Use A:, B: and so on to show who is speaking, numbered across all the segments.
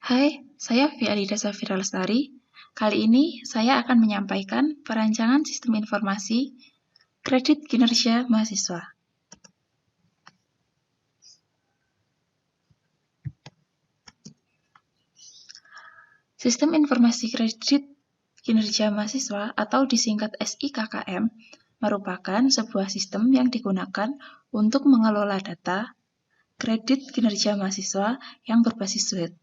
A: Hai, saya Fialida Safira Lestari. Kali ini saya akan menyampaikan perancangan sistem informasi kredit kinerja mahasiswa. Sistem informasi kredit kinerja mahasiswa atau disingkat SIKKM merupakan sebuah sistem yang digunakan untuk mengelola data kredit kinerja mahasiswa yang berbasis web.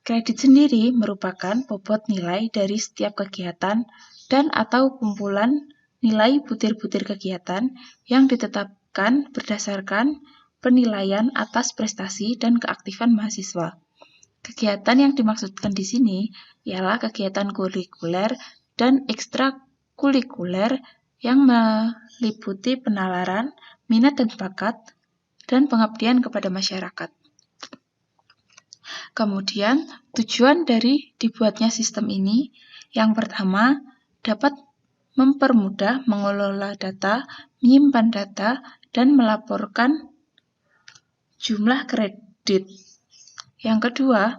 A: Kredit sendiri merupakan bobot nilai dari setiap kegiatan dan atau kumpulan nilai butir-butir kegiatan yang ditetapkan berdasarkan penilaian atas prestasi dan keaktifan mahasiswa. Kegiatan yang dimaksudkan di sini ialah kegiatan kurikuler dan ekstrakurikuler yang meliputi penalaran, minat dan bakat, dan pengabdian kepada masyarakat. Kemudian, tujuan dari dibuatnya sistem ini, yang pertama, dapat mempermudah mengelola data, menyimpan data, dan melaporkan jumlah kredit. Yang kedua,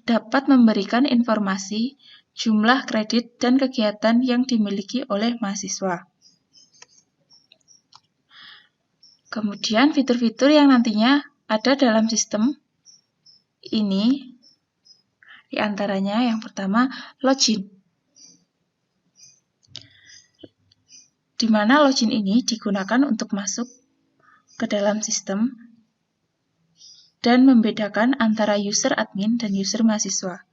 A: dapat memberikan informasi jumlah kredit dan kegiatan yang dimiliki oleh mahasiswa. Kemudian, fitur-fitur yang nantinya ada dalam sistem ini, diantaranya yang pertama, login. Di mana login ini digunakan untuk masuk ke dalam sistem dan membedakan antara user admin dan user mahasiswa.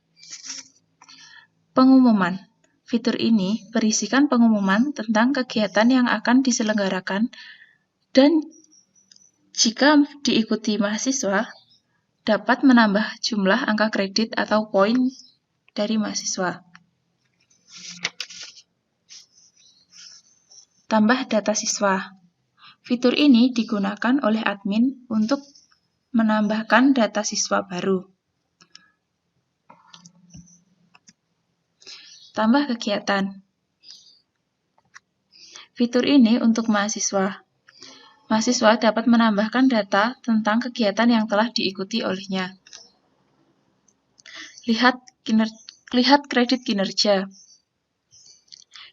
A: Pengumuman. Fitur ini berisikan pengumuman tentang kegiatan yang akan diselenggarakan dan jika diikuti mahasiswa, dapat menambah jumlah angka kredit atau poin dari mahasiswa. Tambah data siswa. Fitur ini digunakan oleh admin untuk menambahkan data siswa baru. Tambah kegiatan. Fitur ini untuk mahasiswa. Mahasiswa dapat menambahkan data tentang kegiatan yang telah diikuti olehnya. Lihat kredit kinerja.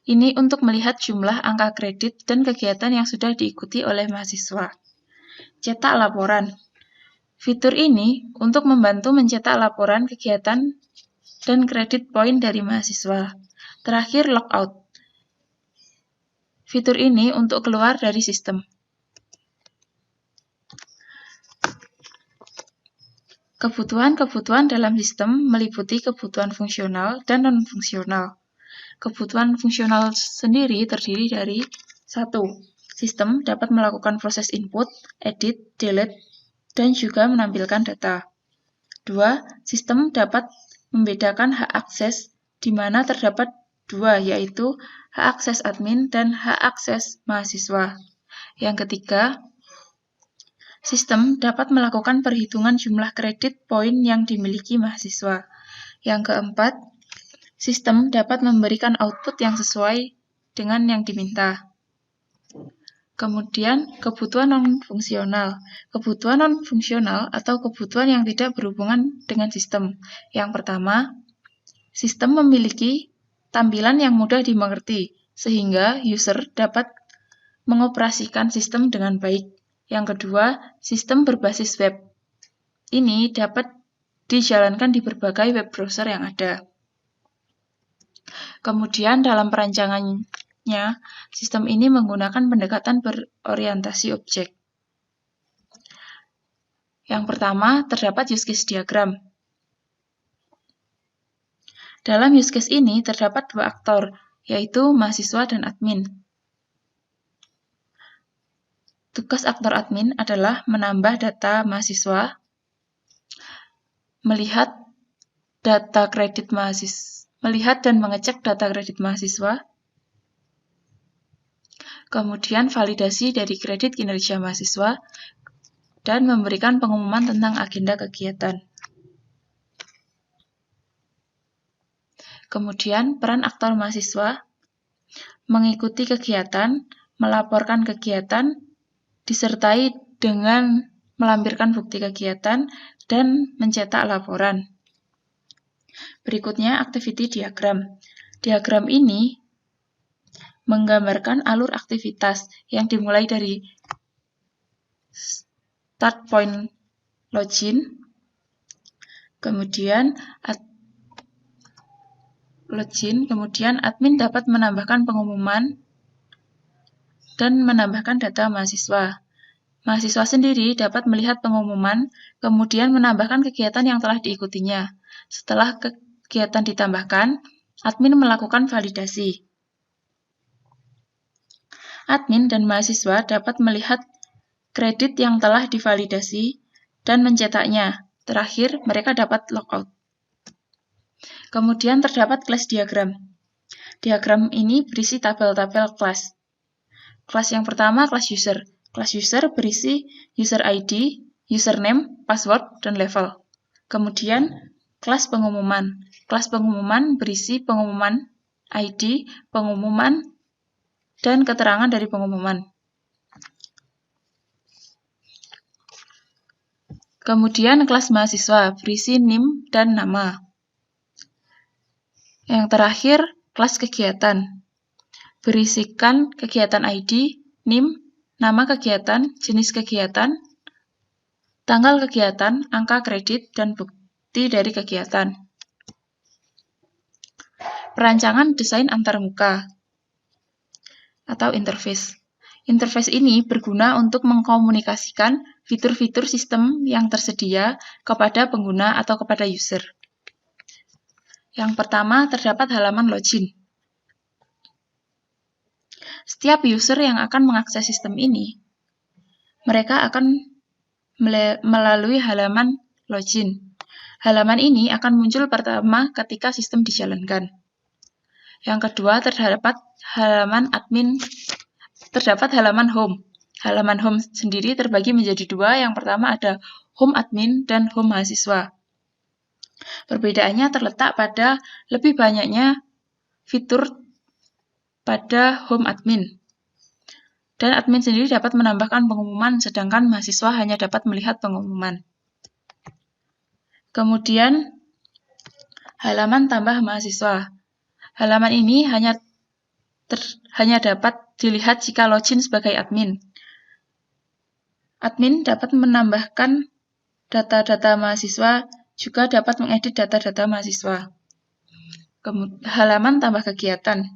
A: Ini untuk melihat jumlah angka kredit dan kegiatan yang sudah diikuti oleh mahasiswa. Cetak laporan. Fitur ini untuk membantu mencetak laporan kegiatan dan kredit poin dari mahasiswa. Terakhir, logout. Fitur ini untuk keluar dari sistem. Kebutuhan-kebutuhan dalam sistem meliputi kebutuhan fungsional dan non-fungsional. Kebutuhan fungsional sendiri terdiri dari 1. Sistem dapat melakukan proses input, edit, delete, dan juga menampilkan data. 2. Sistem dapat membedakan hak akses, di mana terdapat 2, yaitu hak akses admin dan hak akses mahasiswa. Yang ketiga, sistem dapat melakukan perhitungan jumlah kredit poin yang dimiliki mahasiswa. Yang keempat, sistem dapat memberikan output yang sesuai dengan yang diminta. Kemudian, kebutuhan non-fungsional. Kebutuhan non-fungsional atau kebutuhan yang tidak berhubungan dengan sistem. Yang pertama, sistem memiliki tampilan yang mudah dimengerti, sehingga user dapat mengoperasikan sistem dengan baik. Yang kedua, sistem berbasis web. Ini dapat dijalankan di berbagai web browser yang ada. Kemudian dalam perancangannya, sistem ini menggunakan pendekatan berorientasi objek. Yang pertama, terdapat use case diagram. Dalam use case ini terdapat 2 aktor, yaitu mahasiswa dan admin. Tugas aktor admin adalah menambah data mahasiswa, melihat dan mengecek data kredit mahasiswa, kemudian validasi dari kredit kinerja mahasiswa, dan memberikan pengumuman tentang agenda kegiatan. Kemudian, peran aktor mahasiswa mengikuti kegiatan, melaporkan kegiatan, disertai dengan melampirkan bukti kegiatan, dan mencetak laporan. Berikutnya, activity diagram. Diagram ini menggambarkan alur aktivitas yang dimulai dari start point login, kemudian admin dapat menambahkan pengumuman dan menambahkan data mahasiswa. Mahasiswa sendiri dapat melihat pengumuman, kemudian menambahkan kegiatan yang telah diikutinya. Setelah kegiatan ditambahkan, admin melakukan validasi. Admin dan mahasiswa dapat melihat kredit yang telah divalidasi dan mencetaknya. Terakhir, mereka dapat logout. Kemudian terdapat kelas diagram. Diagram ini berisi tabel-tabel kelas. Kelas yang pertama, kelas user. Kelas user berisi user ID, username, password, dan level. Kemudian, kelas pengumuman. Kelas pengumuman berisi pengumuman, ID, pengumuman, dan keterangan dari pengumuman. Kemudian, kelas mahasiswa berisi NIM dan nama. Yang terakhir, kelas kegiatan. Berisikan kegiatan ID, NIM, nama kegiatan, jenis kegiatan, tanggal kegiatan, angka kredit, dan bukti dari kegiatan. Perancangan desain antarmuka atau interface. Interface ini berguna untuk mengkomunikasikan fitur-fitur sistem yang tersedia kepada pengguna atau kepada user. Yang pertama, terdapat halaman login. Setiap user yang akan mengakses sistem ini, mereka akan melalui halaman login. Halaman ini akan muncul pertama ketika sistem dijalankan. Yang kedua, terdapat halaman home. Halaman home sendiri terbagi menjadi dua. Yang pertama ada home admin dan home mahasiswa. Perbedaannya terletak pada lebih banyaknya fitur pada home admin. Dan admin sendiri dapat menambahkan pengumuman, sedangkan mahasiswa hanya dapat melihat pengumuman. Kemudian, halaman tambah mahasiswa. Halaman ini hanya dapat dilihat jika login sebagai admin. Admin dapat menambahkan data-data mahasiswa, juga dapat mengedit data-data mahasiswa. Halaman tambah kegiatan.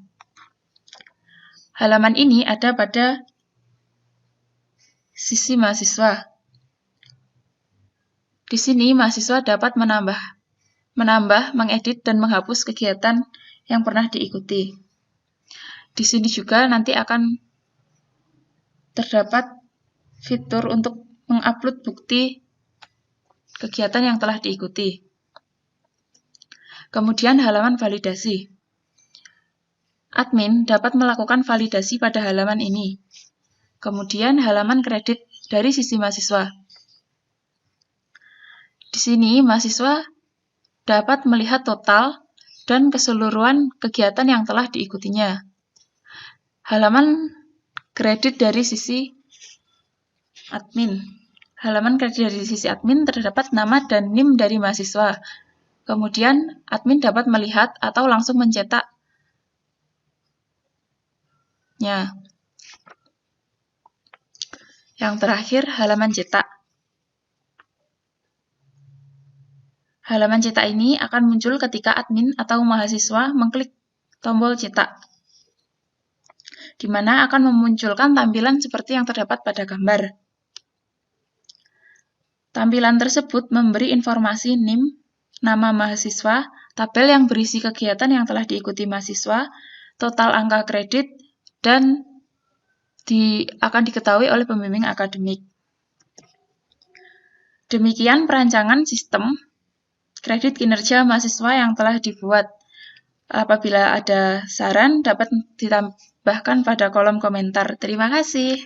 A: Halaman ini ada pada sisi mahasiswa. Di sini mahasiswa dapat menambah, mengedit, dan menghapus kegiatan yang pernah diikuti. Di sini juga nanti akan terdapat fitur untuk mengupload bukti kegiatan yang telah diikuti. Kemudian halaman validasi. Admin dapat melakukan validasi pada halaman ini. Kemudian halaman kredit dari sisi mahasiswa. Di sini mahasiswa dapat melihat total dan keseluruhan kegiatan yang telah diikutinya. Halaman kredit dari sisi admin. Halaman kredit dari sisi admin terdapat nama dan NIM dari mahasiswa. Kemudian admin dapat melihat atau langsung mencetaknya. Yang terakhir, halaman cetak. Halaman cetak ini akan muncul ketika admin atau mahasiswa mengklik tombol cetak, di mana akan memunculkan tampilan seperti yang terdapat pada gambar. Tampilan tersebut memberi informasi NIM, nama mahasiswa, tabel yang berisi kegiatan yang telah diikuti mahasiswa, total angka kredit, dan akan diketahui oleh pembimbing akademik. Demikian perancangan sistem kredit kinerja mahasiswa yang telah dibuat. Apabila ada saran, dapat ditambahkan pada kolom komentar. Terima kasih.